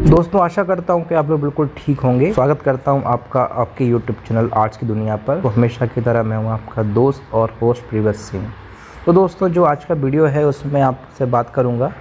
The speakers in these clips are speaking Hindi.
दोस्तों आशा करता हूं कि आप लोग बिल्कुल ठीक होंगे। स्वागत करता हूं आपका आपके YouTube चैनल आर्ट्स की दुनिया पर। तो हमेशा की तरह मैं हूं आपका दोस्त और होस्ट प्रिवस सिंह। तो दोस्तों जो आज का वीडियो है उसमें आपसे बात करूंगा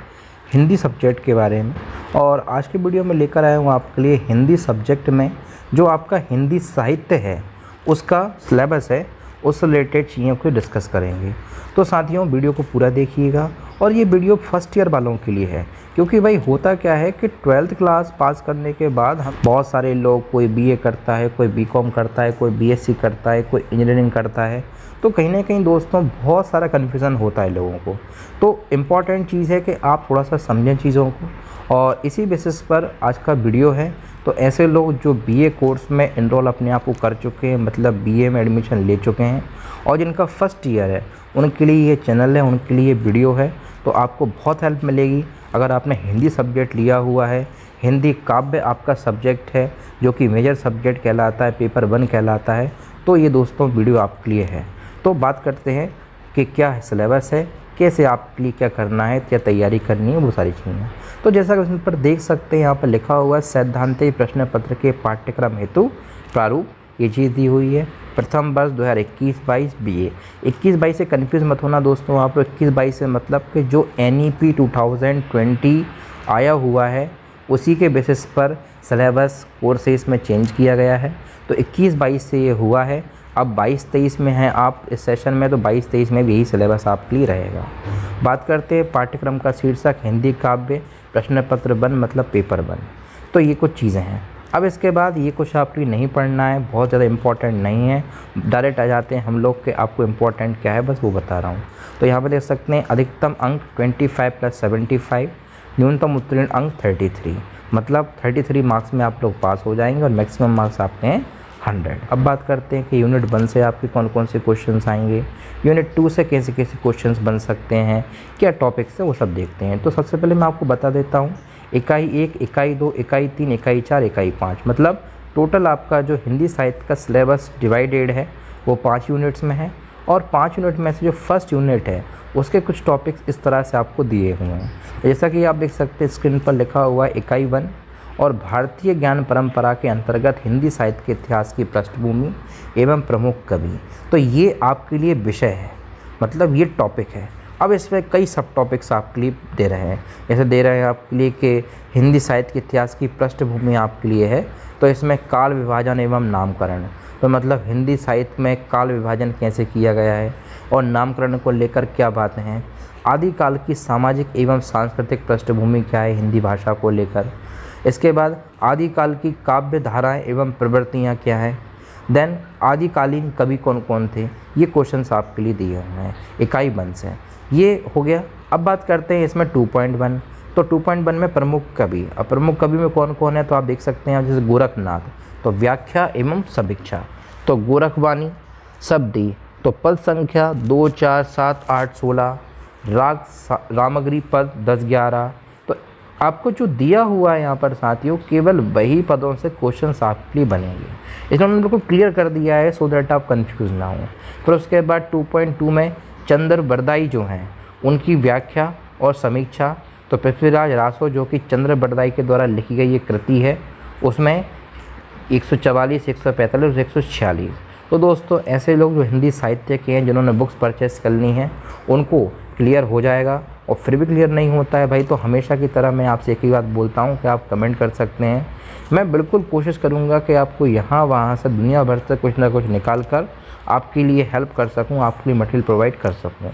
हिंदी सब्जेक्ट के बारे में। और आज की वीडियो में लेकर आया हूँ आपके लिए हिंदी सब्जेक्ट में जो आपका हिंदी साहित्य है उसका सिलेबस है, उससे रिलेटेड चीज़ों को डिस्कस करेंगे। तो साथियों वीडियो को पूरा देखिएगा। और ये वीडियो फर्स्ट ईयर वालों के लिए है, क्योंकि भाई होता क्या है कि 12th क्लास पास करने के बाद हम बहुत सारे लोग, कोई बीए करता है, कोई बीकॉम करता है, कोई बीएससी करता है, कोई इंजीनियरिंग करता है। तो कहीं ना कहीं दोस्तों बहुत सारा कन्फ्यूज़न होता है लोगों को। तो इम्पॉर्टेंट चीज़ है कि आप थोड़ा सा समझें चीज़ों को, और इसी बेसिस पर आज का वीडियो है। तो ऐसे लोग जो बीए कोर्स में इनरोल अपने आप को कर चुके हैं, मतलब बीए में एडमिशन ले चुके हैं, और जिनका फर्स्ट ईयर है उनके लिए ये चैनल है, उनके लिए वीडियो है। तो आपको बहुत हेल्प मिलेगी अगर आपने हिंदी सब्जेक्ट लिया हुआ है। हिंदी काव्य आपका सब्जेक्ट है जो कि मेजर सब्जेक्ट कहलाता है, पेपर 1 कहलाता है। तो ये दोस्तों वीडियो आपके लिए है। तो बात करते हैं कि क्या सिलेबस है, कैसे आपके लिए क्या करना है, क्या तैयारी करनी है, वो सारी चीज़ें। तो जैसा कि इसमें पर देख सकते हैं यहाँ पर लिखा हुआ है सैद्धांतिक प्रश्न पत्र के पाठ्यक्रम हेतु प्रारूप, ये चीज़ दी हुई है। प्रथम वर्ष 2021-22 बीए। 21-22 से कन्फ्यूज़ मत होना दोस्तों आप लोग। 21-22 से मतलब कि जो NEP 2020 आया हुआ है उसी के बेसिस पर सिलेबस कोर्सेज में चेंज किया गया है। तो 21-22 से ये हुआ है। अब 22-23 में हैं आप इस सेशन में, तो 22-23 में भी यही सिलेबस आपके लिए रहेगा। बात करते हैं पाठ्यक्रम का शीर्षक हिंदी काव्य प्रश्न पत्र 1 मतलब पेपर 1। तो ये कुछ चीज़ें हैं। अब इसके बाद ये कुछ आपको नहीं पढ़ना है, बहुत ज़्यादा इम्पोर्टेंट नहीं है। डायरेक्ट आ जाते हैं हम लोग के आपको इम्पोर्टेंट क्या है बस वो बता रहा हूँ। तो यहाँ पर देख सकते हैं अधिकतम अंक 25 + 75, न्यूनतम उत्तीर्ण अंक 33, मतलब 33 मार्क्स में आप लोग पास हो जाएंगे और मैक्सिमम मार्क्स आपके हैं 100। अब बात करते हैं कि यूनिट 1 से आपके कौन कौन से क्वेश्चंस आएंगे, यूनिट 2 से कैसे कैसे क्वेश्चंस बन सकते हैं, क्या टॉपिक्स है वो सब देखते हैं। तो सबसे पहले मैं आपको बता देता हूँ इकाई 1, इकाई 2, इकाई 3, इकाई 4, इकाई 5, मतलब टोटल आपका जो हिंदी साहित्य का सिलेबस डिवाइडेड है वो 5 यूनिट्स में है। और 5 यूनिट में से जो फर्स्ट यूनिट है उसके कुछ टॉपिक्स इस तरह से आपको दिए हुए हैं। जैसा कि आप देख सकते हैं स्क्रीन पर लिखा हुआ है इकाई 1 और भारतीय ज्ञान परंपरा के अंतर्गत हिंदी साहित्य के इतिहास की पृष्ठभूमि एवं प्रमुख कवि। तो ये आपके लिए विषय है, मतलब ये टॉपिक है। अब इसमें कई सब टॉपिक्स आपके लिए दे रहे हैं, जैसे दे रहे हैं आपके लिए कि हिंदी साहित्य के इतिहास की पृष्ठभूमि आपके लिए है। तो इसमें काल विभाजन एवं नामकरण, तो मतलब हिंदी साहित्य में काल विभाजन कैसे किया गया है और नामकरण को लेकर क्या बातें हैं। आदिकाल की सामाजिक एवं सांस्कृतिक पृष्ठभूमि क्या है हिंदी भाषा को लेकर। इसके बाद आदिकाल की काव्य धाराएँ एवं प्रवृत्तियाँ क्या हैं। देन आदिकालीन कवि कौन कौन थे, ये क्वेश्चंस आपके लिए दिए हुए हैं इकाई 1 से। ये हो गया। अब बात करते हैं इसमें 2.1। तो 2.1 में प्रमुख कवि। अब प्रमुख कवि में कौन कौन है तो आप देख सकते हैं जैसे गोरखनाथ, तो व्याख्या एवं समीक्षा, तो गोरखवाणी, शब्दी, तो पद संख्या 2, 4, 7, 8, 16, राग रामगिरी पद 10, 11। तो आपको जो दिया हुआ है यहाँ पर साथियों केवल वही पदों से क्वेश्चंस आपके लिए बनेंगे। इसमें हमने बिल्कुल क्लियर कर दिया है सो दैट आप कंफ्यूज ना हो। फिर उसके बाद 2.2 में चंद्र बरदाई जो हैं उनकी व्याख्या और समीक्षा। तो पृथ्वीराज रासो जो कि चंद्र बरदाई के द्वारा लिखी गई ये कृति है, उसमें 144, 145 और 146। तो दोस्तों ऐसे लोग जो हिंदी साहित्य के हैं जिन्होंने बुक्स परचेस करनी है उनको क्लियर हो जाएगा। और फिर भी क्लियर नहीं होता है भाई तो हमेशा की तरह मैं आपसे एक ही बात बोलता हूँ कि आप कमेंट कर सकते हैं। मैं बिल्कुल कोशिश करूँगा कि आपको यहाँ वहाँ से दुनिया भर से कुछ ना कुछ निकाल कर आपके लिए हेल्प कर सकूँ, आपके लिए मटेरियल प्रोवाइड कर सकूँ।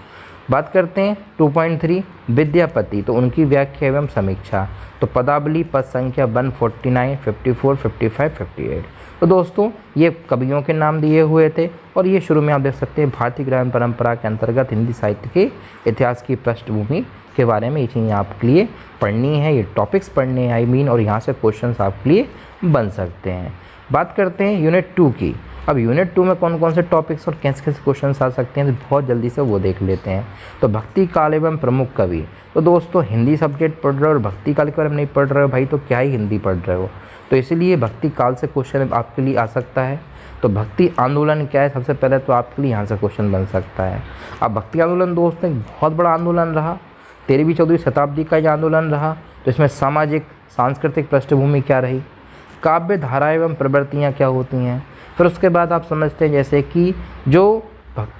बात करते हैं 2.3 विद्यापति, तो उनकी व्याख्या एवं समीक्षा। तो पदावली पद संख्या 149, 54, 55, 58। तो दोस्तों ये कवियों के नाम दिए हुए थे। और ये शुरू में आप देख सकते हैं भारतीय ज्ञान परंपरा के अंतर्गत हिंदी साहित्य के इतिहास की पृष्ठभूमि के बारे में ये चीज़ें आपके लिए पढ़नी है, ये टॉपिक्स पढ़ने हैं आई मीन, और यहाँ से क्वेश्चंस आपके लिए बन सकते हैं। बात करते हैं यूनिट 2 की। अब यूनिट 2 में कौन कौन से टॉपिक्स और कैसे कैसे क्वेश्चंस आ सकते हैं तो बहुत जल्दी से वो देख लेते हैं। तो भक्ति काल एवं प्रमुख कवि। तो दोस्तों हिंदी सब्जेक्ट पढ़ रहे हो और भक्ति काल के बारे में नहीं पढ़ रहे हो भाई तो क्या ही हिंदी पढ़ रहे हो। तो इसीलिए भक्ति काल से क्वेश्चन आपके लिए आ सकता है। तो भक्ति आंदोलन क्या है सबसे पहले तो आपके लिए यहाँ से क्वेश्चन बन सकता है। अब भक्ति आंदोलन दोस्तों एक बहुत बड़ा आंदोलन रहा, 13वीं 14वीं शताब्दी का ये आंदोलन रहा तो इसमें सामाजिक सांस्कृतिक पृष्ठभूमि क्या रही, काव्य धारा एवं प्रवृत्तियाँ क्या होती हैं। फिर उसके बाद आप समझते हैं जैसे कि जो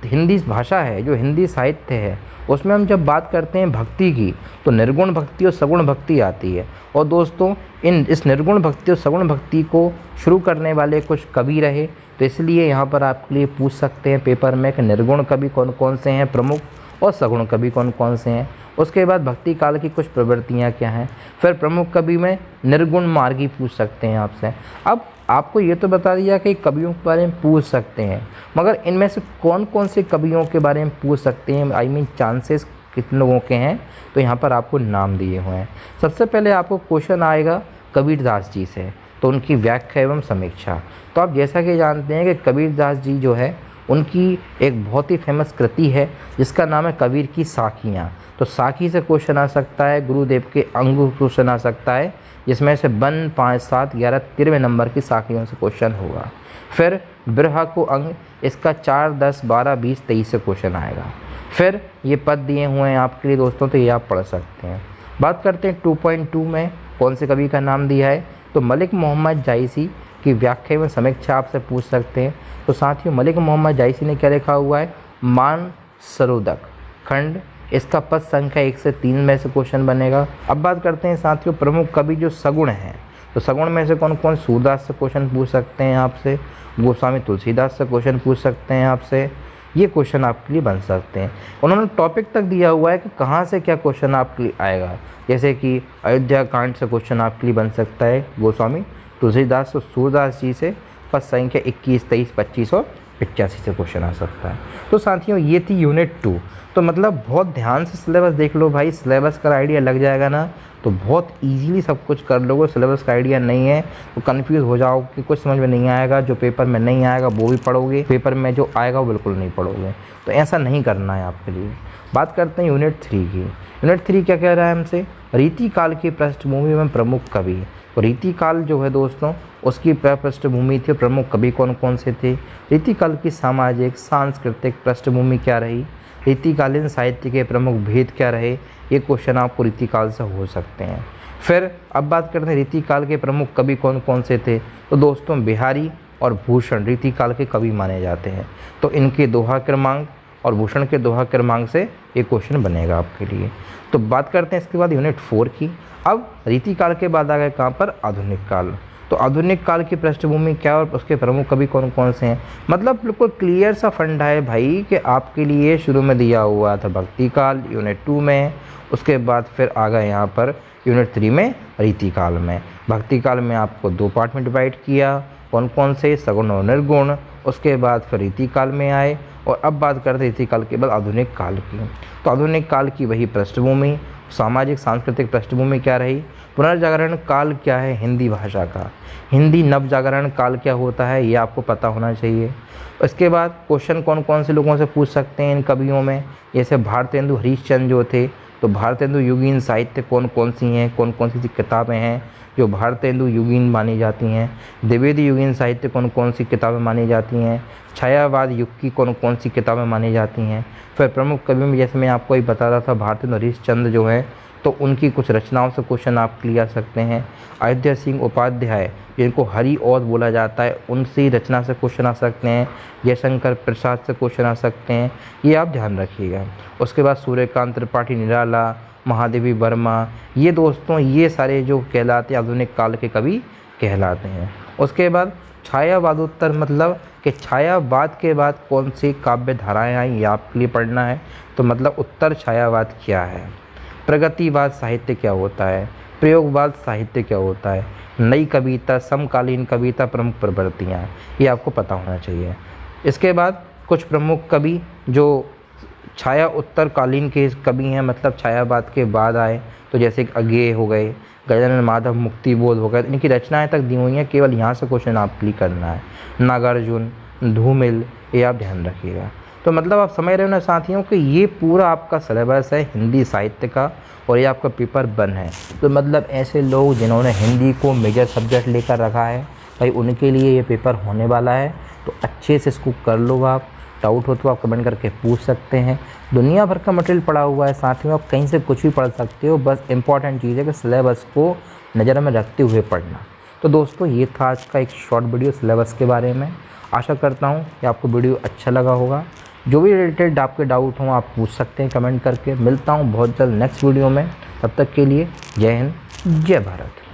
हिंदी भाषा है, जो हिंदी साहित्य है, उसमें हम जब बात करते हैं भक्ति की तो निर्गुण भक्ति और सगुण भक्ति आती है। और दोस्तों इस निर्गुण भक्ति और सगुण भक्ति को शुरू करने वाले कुछ कवि रहे, तो इसलिए यहाँ पर आपके लिए पूछ सकते हैं पेपर में कि निर्गुण कवि कौन कौन से हैं प्रमुख और सगुण कवि कौन कौन से हैं। उसके बाद भक्ति काल की कुछ प्रवृत्तियाँ क्या हैं। फिर प्रमुख कवि में निर्गुण मार्गी पूछ सकते हैं आपसे। अब आपको ये तो बता दिया कि कवियों के बारे में पूछ सकते हैं, मगर इनमें से कौन कौन से कवियों के बारे में पूछ सकते हैं, आई मीन चांसेस कितने लोगों के हैं, तो यहाँ पर आपको नाम दिए हुए हैं। सबसे पहले आपको क्वेश्चन आएगा कबीरदास जी से, तो उनकी व्याख्या एवं समीक्षा। तो आप जैसा कि जानते हैं कि कबीरदास जी जो है उनकी एक बहुत ही फेमस कृति है जिसका नाम है कबीर की साखियाँ। तो साखी से क्वेश्चन आ सकता है, गुरुदेव के अंग क्वेश्चन आ सकता है, जिसमें से 1, 5, 7, 11, 13वें नंबर की साखियों से क्वेश्चन होगा। फिर बिरहा को अंग, इसका 4, 10, 12, 20, 23 से क्वेश्चन आएगा। फिर ये पद दिए हुए हैं आपके लिए दोस्तों, तो ये आप पढ़ सकते हैं। बात करते हैं 2.2 में कौन से कवि का नाम दिया है, तो मलिक मोहम्मद जायसी की व्याख्या एवं समीक्षा आपसे पूछ सकते हैं। तो साथियों मलिक मोहम्मद जायसी ने क्या लिखा हुआ है, मान सरोदक खंड, इसका पद संख्या 1 से 3 में से क्वेश्चन बनेगा। अब बात करते हैं साथियों प्रमुख कवि जो सगुण हैं, तो सगुण में से कौन कौन, सूरदास से क्वेश्चन पूछ सकते हैं आपसे, गोस्वामी तुलसीदास से क्वेश्चन पूछ सकते हैं आपसे, ये क्वेश्चन आपके लिए बन सकते हैं। उन्होंने टॉपिक तक दिया हुआ है कि कहाँ से क्या क्वेश्चन आपके लिए आएगा, जैसे कि अयोध्या कांड से क्वेश्चन आपके लिए बन सकता है गोस्वामी तुलसीदास और सूरदास जी से, पद संख्या 21, 23, 25 और 85 से क्वेश्चन आ सकता है। तो साथियों ये थी यूनिट 2। तो मतलब बहुत ध्यान से सिलेबस देख लो भाई, सिलेबस का आइडिया लग जाएगा ना तो बहुत इजीली सब कुछ कर लोगे। सिलेबस का आइडिया नहीं है तो कंफ्यूज हो जाओ कि कुछ समझ में नहीं आएगा, जो पेपर में नहीं आएगा वो भी पढ़ोगे, पेपर में जो आएगा वो बिल्कुल नहीं पढ़ोगे। तो ऐसा नहीं करना है आपके लिए। बात करते हैं यूनिट 3 की। यूनिट 3 क्या कह रहा है हमसे, रीति काल की पृष्ठभूमि में प्रमुख कवि। तो रीति काल जो है दोस्तों उसकी पृष्ठभूमि थी, प्रमुख कवि कौन कौन से थे, रीति काल की सामाजिक सांस्कृतिक पृष्ठभूमि क्या रही, रीतिकालीन साहित्य के प्रमुख भेद क्या रहे, ये क्वेश्चन आपको रीतिकाल से हो सकते हैं। फिर अब बात करते हैं रीतिकाल के प्रमुख कवि कौन कौन से थे, तो दोस्तों बिहारी और भूषण रीतिकाल के कवि माने जाते हैं। तो इनके दोहा क्रमांक और भूषण के दोहा क्रमांक से ये क्वेश्चन बनेगा आपके लिए। तो बात करते हैं इसके बाद यूनिट 4 की। अब रीतिकाल के बाद आ गए कहाँ पर, आधुनिक काल। तो आधुनिक काल की पृष्ठभूमि क्या और उसके प्रमुख कवि कौन कौन से हैं, मतलब बिल्कुल क्लियर सा फंडा है भाई कि आपके लिए शुरू में दिया हुआ था भक्ति काल यूनिट 2 में, उसके बाद फिर आ गए यहाँ पर यूनिट 3 में रीतिकाल में। भक्ति काल में आपको 2 पार्ट में डिवाइड किया, कौन कौन से, सगुण और निर्गुण। उसके बाद फिर रीतिकाल में आए और अब बात करते हैं रीतिकाल के बाद आधुनिक काल की। तो आधुनिक काल की वही पृष्ठभूमि, सामाजिक सांस्कृतिक पृष्ठभूमि क्या रही, पुनर्जागरण काल क्या है हिंदी भाषा का, हिंदी नवजागरण काल क्या होता है ये आपको पता होना चाहिए। उसके बाद क्वेश्चन कौन कौन से लोगों से पूछ सकते हैं इन कवियों में, जैसे भारतेंदु हरिश्चंद्र जो थे, तो भारतेंदु युगीन साहित्य कौन कौन सी हैं, कौन कौन सी किताबें हैं जो भारतेंदु युगीन मानी जाती हैं, द्विवेदी युगीन साहित्य कौन कौन सी किताबें मानी जाती हैं, छायावाद युग की कौन कौन सी किताबें मानी जाती हैं। फिर प्रमुख कवियों में जैसे मैं आपको ही बता रहा था भारतेंदु हरिश्चंद्र जो हैं, तो उनकी कुछ रचनाओं से क्वेश्चन आप क्लियर सकते हैं। अयोध्या सिंह उपाध्याय जिनको हरि और बोला जाता है, उनसे रचना से क्वेश्चन आ सकते हैं। जयशंकर प्रसाद से क्वेश्चन आ सकते हैं, ये आप ध्यान रखिएगा। उसके बाद सूर्यकांत त्रिपाठी निराला, महादेवी वर्मा, ये दोस्तों ये सारे जो कहलाते हैं आधुनिक काल के कवि कहलाते हैं। उसके बाद छायावादोत्तर, मतलब कि छायावाद के बाद कौन सी काव्य धाराएँ आई ये आपके लिए पढ़ना है। तो मतलब उत्तर छायावाद क्या है, प्रगतिवाद साहित्य क्या होता है, प्रयोगवाद साहित्य क्या होता है, नई कविता, समकालीन कविता, प्रमुख प्रवृत्तियाँ, ये आपको पता होना चाहिए। इसके बाद कुछ प्रमुख कवि जो छाया उत्तरकालीन के कवि हैं, मतलब छायावाद के बाद आए, तो जैसे अज्ञेय हो गए, गजानन माधव, मुक्तिबोध हो गए, इनकी रचनाएं तक दी हुई हैं, केवल यहाँ से क्वेश्चन आप क्लिक करना है। नागार्जुन, धूमिल, ये आप ध्यान रखिएगा। तो मतलब आप समझ रहे हो ना साथियों कि ये पूरा आपका सिलेबस है हिंदी साहित्य का और ये आपका पेपर 1 है। तो मतलब ऐसे लोग जिन्होंने हिंदी को मेजर सब्जेक्ट लेकर रखा है भाई, उनके लिए ये पेपर होने वाला है। तो अच्छे से इसको कर लो आप, डाउट हो तो आप कमेंट करके पूछ सकते हैं। दुनिया भर का मटेरियल पड़ा हुआ है, साथ में आप कहीं से कुछ भी पढ़ सकते हो। बस इंपॉर्टेंट चीज़ है कि सिलेबस को नज़र में रखते हुए पढ़ना। तो दोस्तों ये था आज का एक शॉर्ट वीडियो सिलेबस के बारे में। आशा करता हूँ कि आपको वीडियो अच्छा लगा होगा। जो भी रिलेटेड आपके डाउट हों आप पूछ सकते हैं कमेंट करके। मिलता हूँ बहुत जल्द नेक्स्ट वीडियो में, तब तक के लिए जय हिंद, जय भारत।